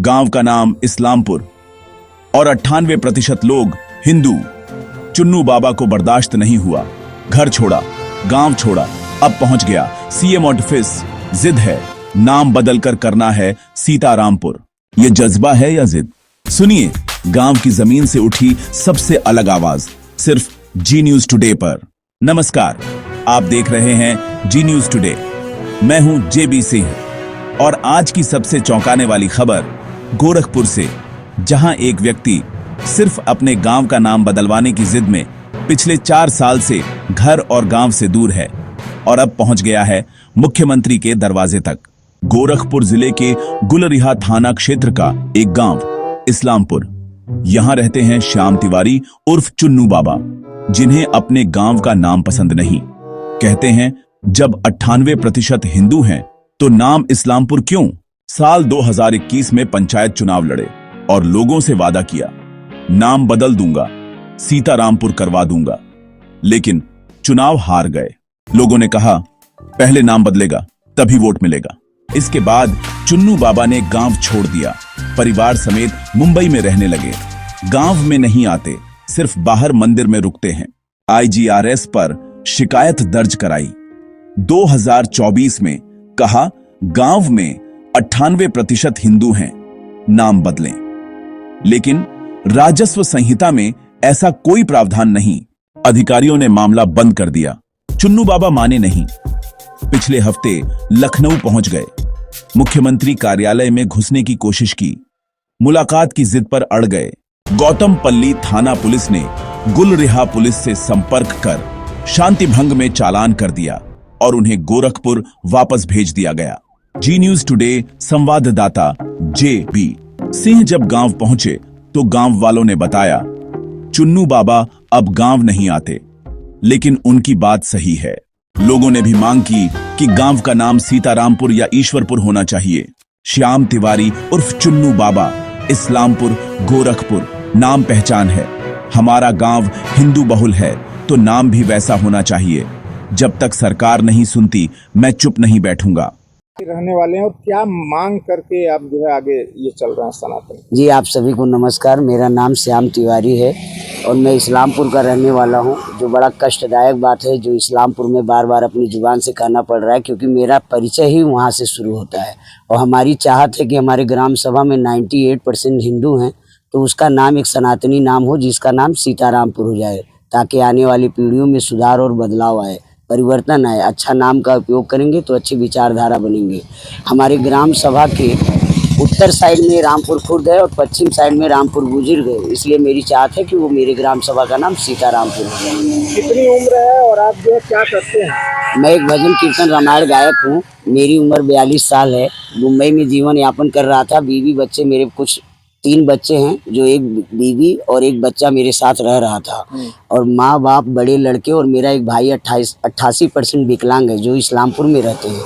गांव का नाम इस्लामपुर और 98% लोग हिंदू। चुन्नू बाबा को बर्दाश्त नहीं हुआ, घर छोड़ा, गांव छोड़ा, अब पहुंच गया सीएम ऑफिस। जिद है, नाम बदलकर करना है सीतारामपुर। ये जज्बा है या जिद? सुनिए गांव की जमीन से उठी सबसे अलग आवाज, सिर्फ जी न्यूज टुडे पर। नमस्कार, आप देख रहे हैं जी न्यूज टुडे। मैं हूं जेबी सिंह और आज की सबसे चौंकाने वाली खबर गोरखपुर से, जहां एक व्यक्ति सिर्फ अपने गांव का नाम बदलवाने की जिद में पिछले 4 साल से घर और गांव से दूर है और अब पहुंच गया है मुख्यमंत्री के दरवाजे तक। गोरखपुर जिले के गुलरिहा थाना क्षेत्र का एक गांव इस्लामपुर। यहां रहते हैं श्याम तिवारी उर्फ चुन्नू बाबा, जिन्हें अपने गांव का नाम पसंद नहीं। कहते हैं जब 98% हिंदू हैं तो नाम इस्लामपुर क्यों? साल 2021 में पंचायत चुनाव लड़े और लोगों से वादा किया, नाम बदल दूंगा, सीतारामपुर करवा दूंगा, लेकिन चुनाव हार गए। लोगों ने कहा पहले नाम बदलेगा तभी वोट मिलेगा। इसके बाद चुन्नू बाबा ने गांव छोड़ दिया, परिवार समेत मुंबई में रहने लगे। गांव में नहीं आते, सिर्फ बाहर मंदिर में रुकते हैं। IGRS पर शिकायत दर्ज कराई। 2024 में कहा गांव में 98% हिंदू हैं, नाम बदलें। लेकिन राजस्व संहिता में ऐसा कोई प्रावधान नहीं। अधिकारियों ने मामला बंद कर दिया। चुन्नू बाबा माने नहीं। पिछले हफ्ते लखनऊ पहुंच गए, मुख्यमंत्री कार्यालय में घुसने की कोशिश की, मुलाकात की जिद पर अड़ गए। गौतमपल्ली थाना पुलिस ने गुलरिहा पुलिस से संपर्क कर शांति भंग में चालान कर दिया और उन्हें गोरखपुर वापस भेज दिया गया। जी न्यूज टुडे संवाददाता जेबी सिंह जब गांव पहुंचे तो गांव वालों ने बताया चुन्नू बाबा अब गांव नहीं आते, लेकिन उनकी बात सही है। लोगों ने भी मांग की कि गांव का नाम सीतारामपुर या ईश्वरपुर होना चाहिए। श्याम तिवारी उर्फ चुन्नू बाबा, इस्लामपुर गोरखपुर नाम पहचान है। हमारा गांव हिंदू बहुल है तो नाम भी वैसा होना चाहिए। जब तक सरकार नहीं सुनती मैं चुप नहीं बैठूंगा। रहने वाले हैं और क्या मांग करके आप जो है आगे ये चल रहे हैं सनातन? जी आप सभी को नमस्कार। मेरा नाम श्याम तिवारी है और मैं इस्लामपुर का रहने वाला हूं। जो बड़ा कष्टदायक बात है जो इस्लामपुर में बार बार अपनी जुबान से कहना पड़ रहा है, क्योंकि मेरा परिचय ही वहां से शुरू होता है और हमारी चाहत है कि हमारे ग्राम सभा में 98% हिंदू हैं, तो उसका नाम एक सनातनी नाम हो जिसका नाम सीतारामपुर हो जाए, ताकि आने वाली पीढ़ियों में सुधार और बदलाव आए, परिवर्तन आए। अच्छा नाम का उपयोग करेंगे तो अच्छी विचारधारा बनेंगे। हमारे ग्राम सभा के उत्तर साइड में रामपुर खुर्द है और पश्चिम साइड में रामपुर बुजुर्ग है, इसलिए मेरी चाहत है कि वो मेरे ग्राम सभा का नाम सीतारामपुर है। कितनी उम्र है और आप जो है क्या करते हैं? मैं एक भजन कीर्तन रामायण गायक हूँ। मेरी उम्र 42 साल है। मुंबई में जीवन यापन कर रहा था। बीवी बच्चे मेरे कुछ 3 बच्चे हैं, जो एक बीवी और एक बच्चा मेरे साथ रह रहा था, और माँ बाप बड़े लड़के और मेरा एक भाई 88% विकलांग है जो इस्लामपुर में रहते हैं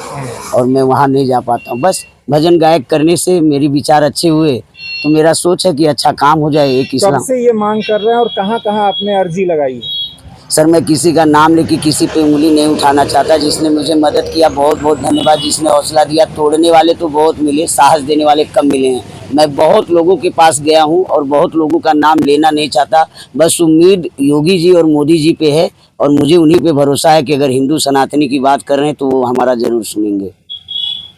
और मैं वहाँ नहीं जा पाता हूँ। बस भजन गायक करने से मेरे विचार अच्छे हुए तो मेरा सोच है कि अच्छा काम हो जाए। एक इस्लाम कब से ये मांग कर रहे हैं और कहाँ कहाँ आपने अर्जी लगाई है? सर मैं किसी का नाम लेके किसी पे उंगली नहीं उठाना चाहता। जिसने मुझे मदद किया बहुत बहुत धन्यवाद। जिसने हौसला दिया, तोड़ने वाले तो बहुत मिले, साहस देने वाले कम मिले हैं। मैं बहुत लोगों के पास गया हूं और बहुत लोगों का नाम लेना नहीं चाहता। बस उम्मीद योगी जी और मोदी जी पे है और मुझे उन्हीं पे भरोसा है कि अगर हिंदू सनातनी की बात कर रहे हैं तो वो हमारा जरूर सुनेंगे।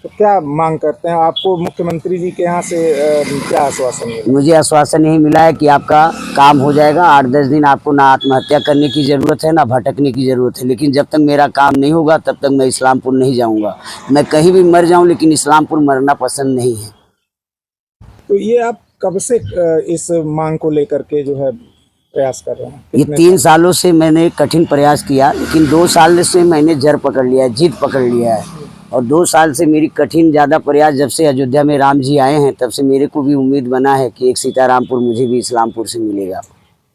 तो क्या मांग करते हैं? आपको मुख्यमंत्री जी के यहाँ से क्या आश्वासन मिला? मुझे आश्वासन यही मिला है कि आपका काम हो जाएगा। 8-10 दिन आपको ना आत्महत्या करने की ज़रूरत है ना भटकने की ज़रूरत है, लेकिन जब तक मेरा काम नहीं होगा तब तक मैं इस्लामपुर नहीं जाऊँगा। मैं कहीं भी मर जाऊँ लेकिन इस्लामपुर मरना पसंद नहीं है। तो ये आप कब से इस मांग को लेकर के जो है प्रयास कर रहे हैं? ये 3 सालों से मैंने कठिन प्रयास किया, लेकिन 2 साल से मैंने जड़ पकड़ लिया है, जिद पकड़ लिया है। और 2 साल से मेरी कठिन ज़्यादा प्रयास, जब से अयोध्या में राम जी आए हैं तब से मेरे को भी उम्मीद बना है कि एक सीतारामपुर मुझे भी इस्लामपुर से मिलेगा।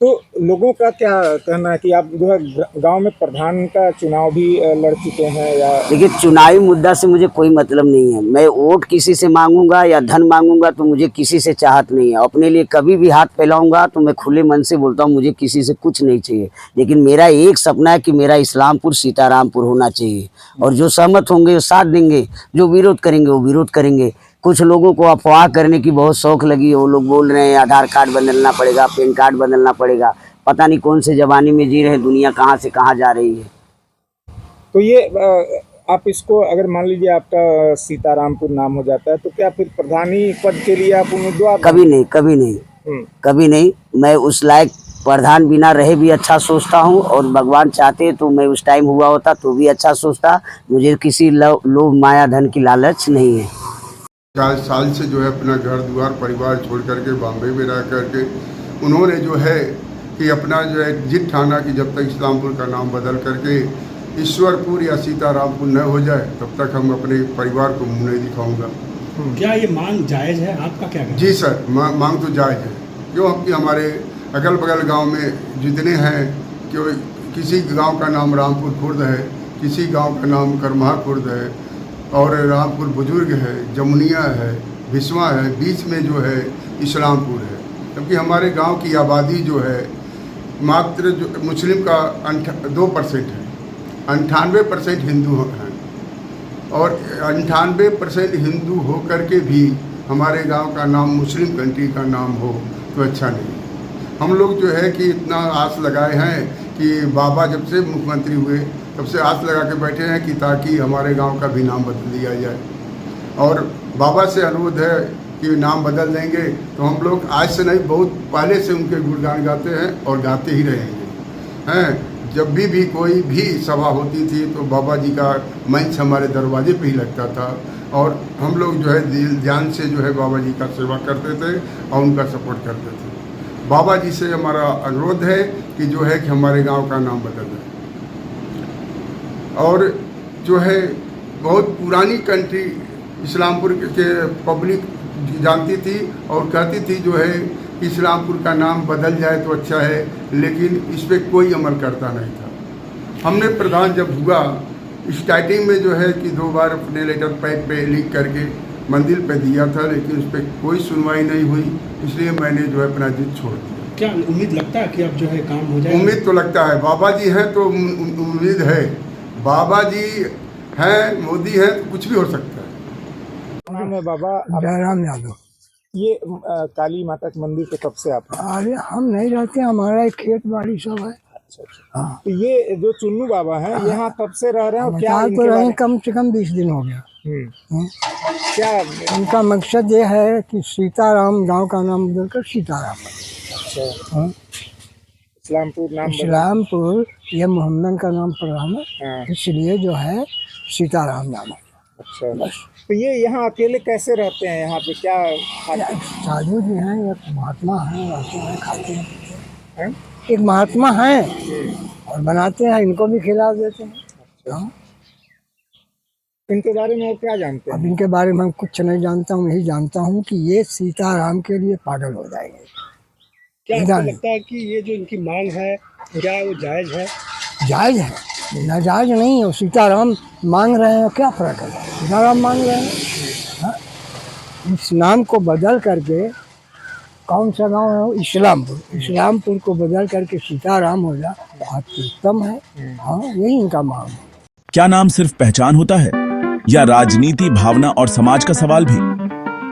तो लोगों का क्या कहना है कि आप जो है गांव में प्रधान का चुनाव भी लड़ चुके हैं? या देखिए चुनावी मुद्दा से मुझे कोई मतलब नहीं है। मैं वोट किसी से मांगूंगा या धन मांगूंगा तो मुझे किसी से चाहत नहीं है। अपने लिए कभी भी हाथ फैलाऊंगा तो मैं खुले मन से बोलता हूँ मुझे किसी से कुछ नहीं चाहिए, लेकिन मेरा एक सपना है कि मेरा इस्लामपुर सीतारामपुर होना चाहिए। और जो सहमत होंगे वो साथ देंगे, जो विरोध करेंगे वो विरोध करेंगे। कुछ लोगों को अफवाह करने की बहुत शौक लगी है। वो लोग बोल रहे हैं आधार कार्ड बदलना पड़ेगा, पैन कार्ड बदलना पड़ेगा। पता नहीं कौन से जमाने में जी रहे हैं, दुनिया कहाँ से कहाँ जा रही है। तो ये आप इसको अगर मान लीजिए आपका सीतारामपुर नाम हो जाता है तो क्या फिर प्रधानी पद के लिए आप उम्मीदवार? कभी नहीं, कभी नहीं, कभी नहीं। मैं उस लायक प्रधान बिना रहे भी अच्छा सोचता हूँ, और भगवान चाहते तो मैं उस टाइम हुआ होता तो भी अच्छा सोचता। मुझे किसी लोभ माया धन की लालच नहीं है। 4 साल से जो है अपना घर द्वार परिवार छोड़ करके बॉम्बे में रह करके उन्होंने जो है कि अपना जो है जित ठाना कि जब तक इस्लामपुर का नाम बदल करके ईश्वरपुर या सीतारामपुर न हो जाए तब तक हम अपने परिवार को मुँह नहीं दिखाऊंगा। क्या ये मांग जायज़ है? आपका क्या कहना है? जी सर, मांग तो जायज़ है। क्यों कि हमारे अगल बगल गांव में जितने हैं कि किसी गांव का नाम रामपुर खुर्द है, किसी गांव का नाम करमहा खुर्द है, और रामपुर बुजुर्ग है, जमुनिया है, भिस्वा है, बीच में जो है इस्लामपुर है। क्योंकि हमारे गांव की आबादी जो है मात्र जो मुस्लिम का 2% है, 98% हिंदू हैं, और 98% हिंदू हो करके भी हमारे गांव का नाम मुस्लिम कंट्री का नाम हो तो अच्छा नहीं। हम लोग जो है कि इतना आस लगाए हैं कि बाबा जब से मुख्यमंत्री हुए तब से आस लगा के बैठे हैं कि ताकि हमारे गांव का भी नाम बदल दिया जाए, और बाबा से अनुरोध है कि नाम बदल देंगे तो हम लोग आज से नहीं बहुत पहले से उनके गुणगान गाते हैं और गाते ही रहेंगे हैं। जब भी कोई भी सभा होती थी तो बाबा जी का मंच हमारे दरवाजे पे ही लगता था, और हम लोग जो है दिल जान से जो है बाबा जी का सेवा करते थे और उनका सपोर्ट करते थे। बाबा जी से हमारा अनुरोध है कि जो है कि हमारे गांव का नाम बदल दें। और जो है बहुत पुरानी कंट्री इस्लामपुर के पब्लिक जानती थी और कहती थी जो है इस्लामपुर का नाम बदल जाए तो अच्छा है, लेकिन इस पर कोई अमल करता नहीं था। हमने प्रधान जब हुआ स्टार्टिंग में जो है कि 2 बार अपने लेटर पैड पे लिख करके मंदिर पे दिया था, लेकिन उस पर कोई सुनवाई नहीं हुई, इसलिए मैंने जो है अपना जिद छोड़ दिया। क्या उम्मीद लगता है कि अब जो है काम हो जाए? उम्मीद तो लगता है, बाबा जी हैं तो उम्मीद है। बाबा जी हैं, मोदी हैं तो कुछ भी हो सकता है। मैं बाबा जयराम यादव। ये काली माता के मंदिर पे कब से आप हैं? अरे हम नहीं रहते, हमारा एक खेत बाड़ी सब है। हाँ। तो ये जो चुन्नू बाबा हैं यहाँ कब से रह रहे हैं और क्या तो रहे कम से कम 20 दिन हो गया। क्या उनका मकसद ये है कि सीताराम गांव का नाम बदलकर सीताराम। अच्छा, इस्लामपुर ये मोहम्मद का नाम प्रधान है, इसलिए जो है सीताराम नाम है। अच्छा, तो ये यहाँ अकेले कैसे रहते हैं? यहाँ पे क्या साधु जी हैं, एक महात्मा हैं, रहते हैं, खाते हैं। एक महात्मा हैं और बनाते हैं, इनको भी खिला देते हैं। इनके बारे में आप क्या जानते हैं? अब इनके बारे में कुछ नहीं जानता हूँ, यही जानता हूँ कि ये सीताराम के लिए पागल हो जाएंगे। क्या आपको लगता है कि ये जो इनकी मांग है क्या वो जायज़ है? जायज़ है, नाजायज नहीं है। सीताराम मांग रहे हैं, क्या फर्क है? सीताराम मांग रहे हैं। हाँ? इस नाम को बदल करके कौन सा गांव है? इस्लामपुर को बदल करके सीताराम हो जाए, बहुत उत्तम है। हाँ, यही इनका मांग है। क्या नाम सिर्फ पहचान होता है या राजनीति, भावना और समाज का सवाल भी?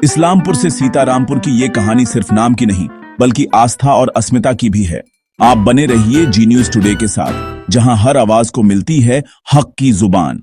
इस्लामपुर से सीतारामपुर की ये कहानी सिर्फ नाम की नहीं बल्कि आस्था और अस्मिता की भी है। आप बने रहिए जी न्यूज़ टुडे के साथ, जहां हर आवाज को मिलती है हक की जुबान।